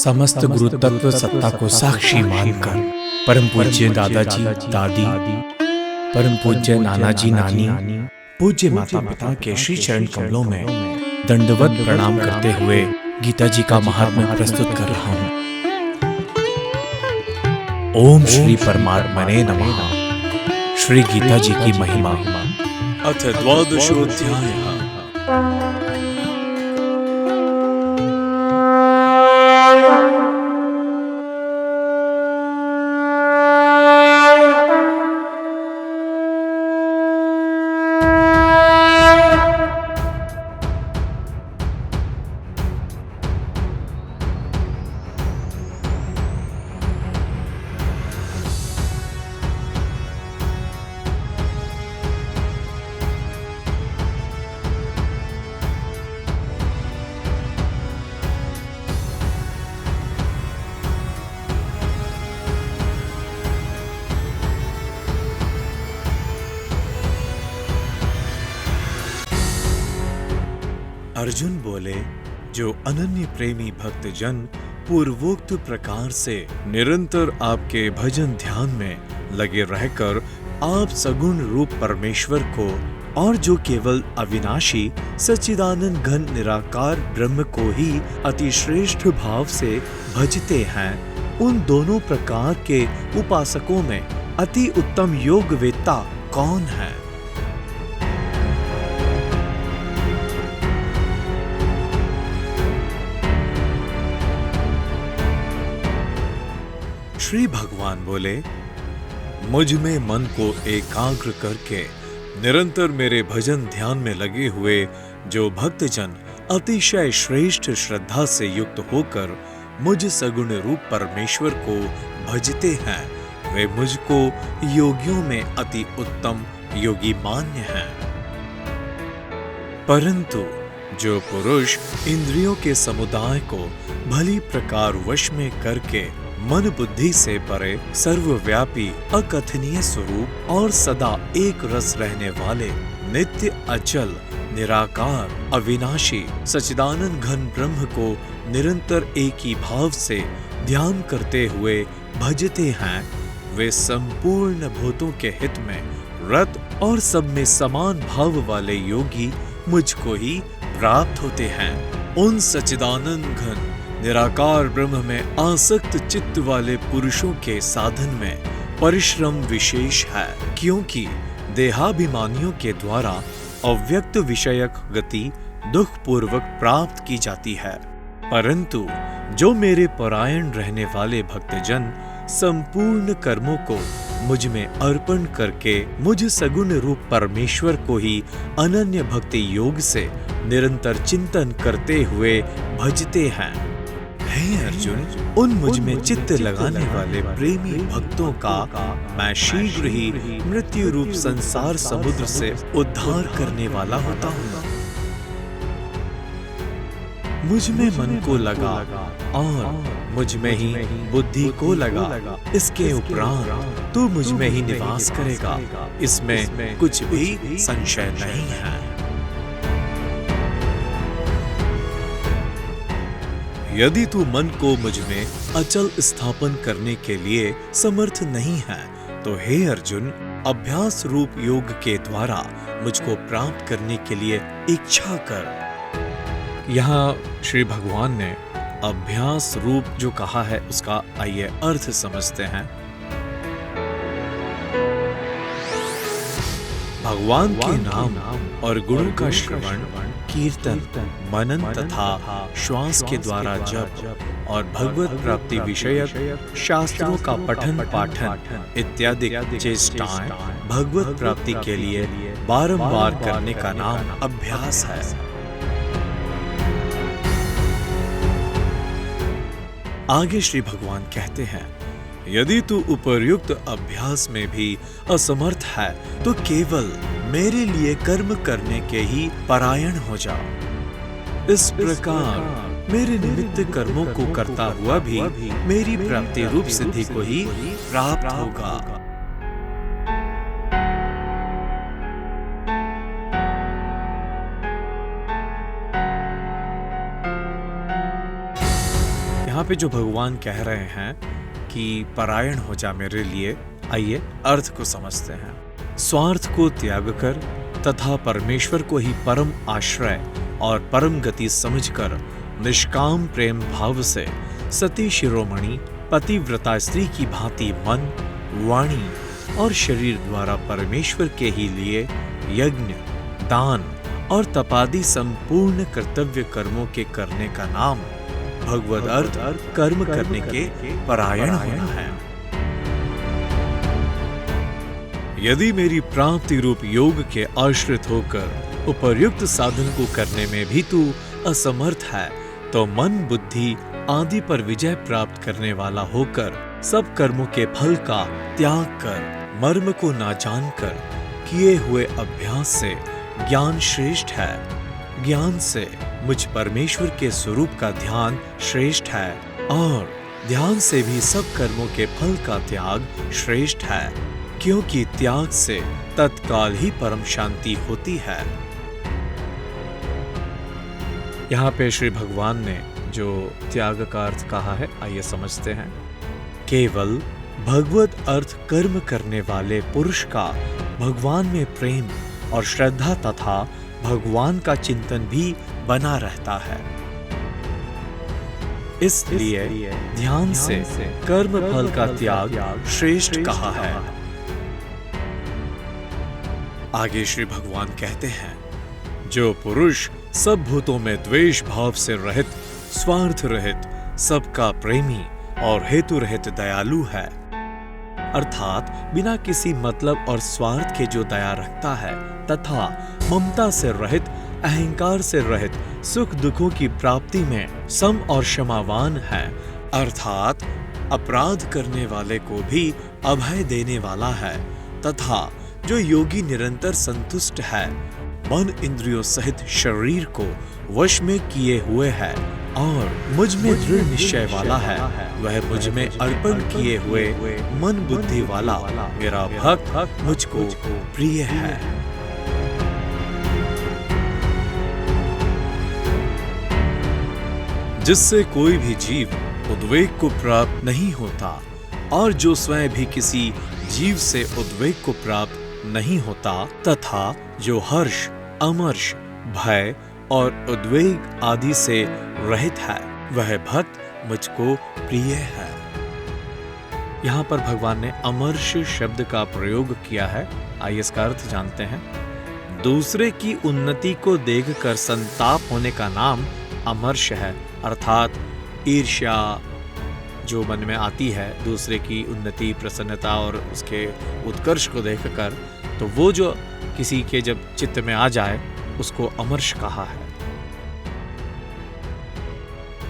समस्त गुरु तत्व सत्ता को साक्षी मानकर परम पूज्य दादाजी दादी, परम पूज्य नानाजी नानी, पूज्य माता पिता के श्री चरण कमलों में दंडवत प्रणाम करते हुए गीता जी का महात्म्य प्रस्तुत कर रहा हूँ। ओम श्री परमात्मने नमः। श्री गीता जी की महिमा। अथ द्वादशोऽध्यायः। अर्जुन बोले, जो अनन्य प्रेमी भक्त जन पूर्वोक्त प्रकार से निरंतर आपके भजन ध्यान में लगे रहकर आप सगुण रूप परमेश्वर को और जो केवल अविनाशी सच्चिदानंद घन निराकार ब्रह्म को ही अति श्रेष्ठ भाव से भजते हैं, उन दोनों प्रकार के उपासकों में अति उत्तम योगवेत्ता कौन है? श्री भगवान बोले, मुझ में मन को एकाग्र करके निरंतर मेरे भजन ध्यान में लगे हुए जो भक्तजन अतिशय श्रेष्ठ श्रद्धा से युक्त होकर मुझ सगुण रूप परमेश्वर को भजते हैं, वे मुझको योगियों में अति उत्तम योगी मान्य हैं। परंतु जो पुरुष इंद्रियों के समुदाय को भली प्रकार वश में करके मन बुद्धि से परे सर्वव्यापी अकथनीय स्वरूप और सदा एक रस रहने वाले नित्य अचल निराकार अविनाशी सच्चिदानंद घन ब्रह्म को निरंतर एक ही भाव से ध्यान करते हुए भजते हैं, वे संपूर्ण भूतों के हित में रत और सब में समान भाव वाले योगी मुझको ही प्राप्त होते हैं। उन सच्चिदानंद घन निराकार ब्रह्म में आसक्त चित्त वाले पुरुषों के साधन में परिश्रम विशेष है, क्योंकि देहाभिमानियों के द्वारा अव्यक्त विषयक गति दुख पूर्वक प्राप्त की जाती है। परंतु जो मेरे परायण रहने वाले भक्तजन संपूर्ण कर्मों को मुझ में अर्पण करके मुझ सगुण रूप परमेश्वर को ही अनन्य भक्ति योग से निरंतर चिंतन करते हुए भजते हैं, हे अर्जुन, उन मुझ में चित्त लगाने वाले प्रेमी भक्तों का मैं शीघ्र ही मृत्यु रूप संसार समुद्र से उद्धार करने वाला होता हूँ। मुझ में मन को लगा और मुझ में ही बुद्धि को लगा, इसके उपरांत तू मुझ में ही निवास करेगा, इसमें कुछ भी संशय नहीं है। यदि तू मन को मुझ में अचल स्थापन करने के लिए समर्थ नहीं है, तो हे अर्जुन, अभ्यास रूप योग के द्वारा मुझको प्राप्त करने के लिए इच्छा कर। यहाँ श्री भगवान ने अभ्यास रूप जो कहा है उसका आइए अर्थ समझते हैं। भगवान के नाम और गुणों का श्रवण कीर्तन मनन तथा श्वास के द्वारा जप और भगवत प्राप्ति विषयक शास्त्रों का पठन पाठन इत्यादि चेष्टाएं भगवत प्राप्ति के लिए बारंबार करने का नाम अभ्यास है। आगे श्री भगवान कहते हैं, यदि तू उपर्युक्त अभ्यास में भी असमर्थ है तो केवल मेरे लिए कर्म करने के ही परायण हो जा। इस प्रकार मेरे निमित्त कर्मों को करता हुआ भी मेरी प्राप्ति रूप सिद्धि को ही प्राप्त होगा। यहाँ पे जो भगवान कह रहे हैं कि परायण हो जा मेरे लिए, आइए अर्थ को समझते हैं। स्वार्थ को त्याग कर तथा परमेश्वर को ही परम आश्रय और परम गति समझकर निष्काम प्रेम भाव से सती शिरोमणि पतिव्रता स्त्री की भांति मन, वाणी और शरीर द्वारा परमेश्वर के ही लिए यज्ञ, दान और तपादि संपूर्ण कर्तव्य कर्मों के करने का नाम भगवद अर्थ कर्म करने के परायण होना है। यदि मेरी प्राप्ति रूप योग के आश्रित होकर उपर्युक्त साधन को करने में भी तू असमर्थ है, तो मन, बुद्धि आदि पर विजय प्राप्त करने वाला होकर सब कर्मों के फल का त्याग कर मर्म को ना जानकर किए हुए अभ्यास से ज्ञान श्रेष्ठ है। ज्ञान से मुझ परमेश्वर के स्वरूप का ध्यान श्रेष्ठ है और ध्यान से भी सब कर्मों के फल का त्याग श्रेष्ठ है, क्योंकि त्याग से तत्काल ही परम शांति होती है। यहाँ पे श्री भगवान ने जो त्याग का अर्थ कहा है, आइए समझते हैं। केवल भगवत अर्थ कर्म करने वाले पुरुष का भगवान में प्रेम और श्रद्धा तथा भगवान का चिंतन भी बना रहता है। इसलिए ध्यान से कर्म फल का त्याग श्रेष्ठ कहा है। आगे श्री भगवान कहते हैं, जो पुरुष सब भूतों में द्वेष भाव से रहित, स्वार्थ रहित, सबका प्रेमी और हेतु रहित दयालु है, अर्थात बिना किसी मतलब और स्वार्थ के जो दया रखता है तथा ममता से रहित, अहंकार से रहित, सुख दुखों की प्राप्ति में सम और क्षमावान है, अर्थात अपराध करने वाले को भी अभय देने वाला है, तथा जो योगी निरंतर संतुष्ट है, मन इंद्रियों सहित शरीर को वश में किए हुए है और मुझ में दृढ़ निश्चय वाला है, वह मुझ में अर्पण किए हुए मन बुद्धि वाला मेरा भक्त मुझको प्रिय है। जिससे कोई भी जीव उद्वेग को प्राप्त नहीं होता और जो स्वयं भी किसी जीव से उद्वेग को प्राप्त नहीं होता, तथा जो हर्ष, अमर्ष, भय और उद्वेग आदि से रहित है, वह भक्त मुझको प्रिय है। यहाँ पर भगवान ने अमर्ष शब्द का प्रयोग किया है, आइए इसका अर्थ जानते हैं। दूसरे की उन्नति को देखकर संताप होने का नाम अमर्ष है, अर्थात ईर्ष्या जो मन में आती है दूसरे की उन्नति, प्रसन्नता और उसके उत्कर्ष को देखकर, तो वो जो किसी के जब चित्त में आ जाए उसको अमर्ष कहा है।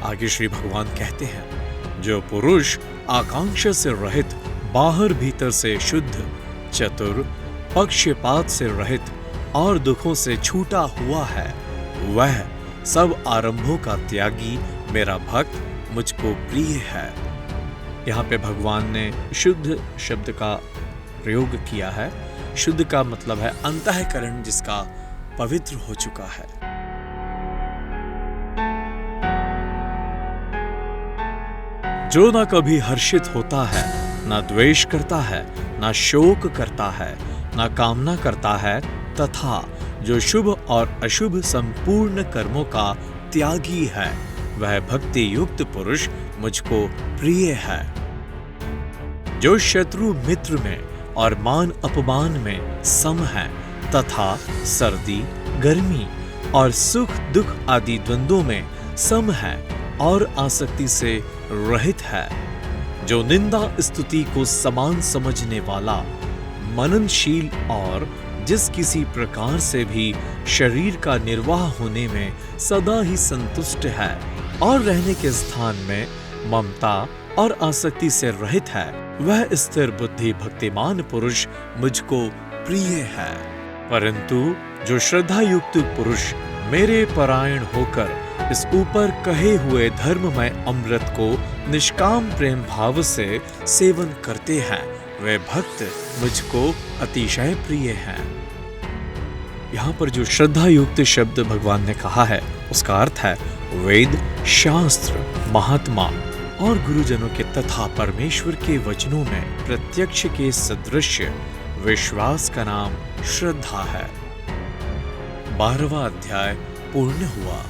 आगे श्री भगवान कहते हैं, जो पुरुष आकांक्षा से रहित, बाहर भीतर से शुद्ध, चतुर, पक्षपात से रहित और दुखों से छूटा हुआ है, वह सब आरंभों का त्यागी मेरा भक्त मुझको प्रिय है। यहाँ पे भगवान ने शुद्ध शब्द का प्रयोग किया है। शुद्ध का मतलब है अंतःकरण जिसका पवित्र हो चुका है। जो ना कभी हर्षित होता है, ना द्वेष करता है, ना शोक करता है, ना कामना करता है, तथा जो शुभ और अशुभ संपूर्ण कर्मों का त्यागी है, वह भक्ति युक्त पुरुष मुझको प्रिय है। जो शत्रु मित्र में और मान अपमान में सम है, तथा सर्दी, गर्मी और सुख दुख आदि द्वंद्वों में सम है और आसक्ति से रहित है, जो निंदा स्तुति को समान समझने वाला, मननशील और जिस किसी प्रकार से भी शरीर का निर्वाह होने में सदा ही संतुष्ट है और रहने के स्थान में ममता और आसक्ति से रहित है, वह स्थिर बुद्धि भक्तिमान पुरुष मुझको प्रिय है। परंतु जो श्रद्धा युक्त पुरुष मेरे परायण होकर इस ऊपर कहे हुए धर्ममय अमृत को निष्काम प्रेम भाव से सेवन करते हैं, वे भक्त मुझको अतिशय प्रिय हैं। यहाँ पर जो श्रद्धा युक्त शब्द भगवान ने कहा है, उसका अर्थ है वेद, शास्त्र, महात्मा, और गुरुजनों के तथा परमेश्वर के वचनों में प्रत्यक्ष के सदृश विश्वास का नाम श्रद्धा है। 12वां अध्याय पूर्ण हुआ।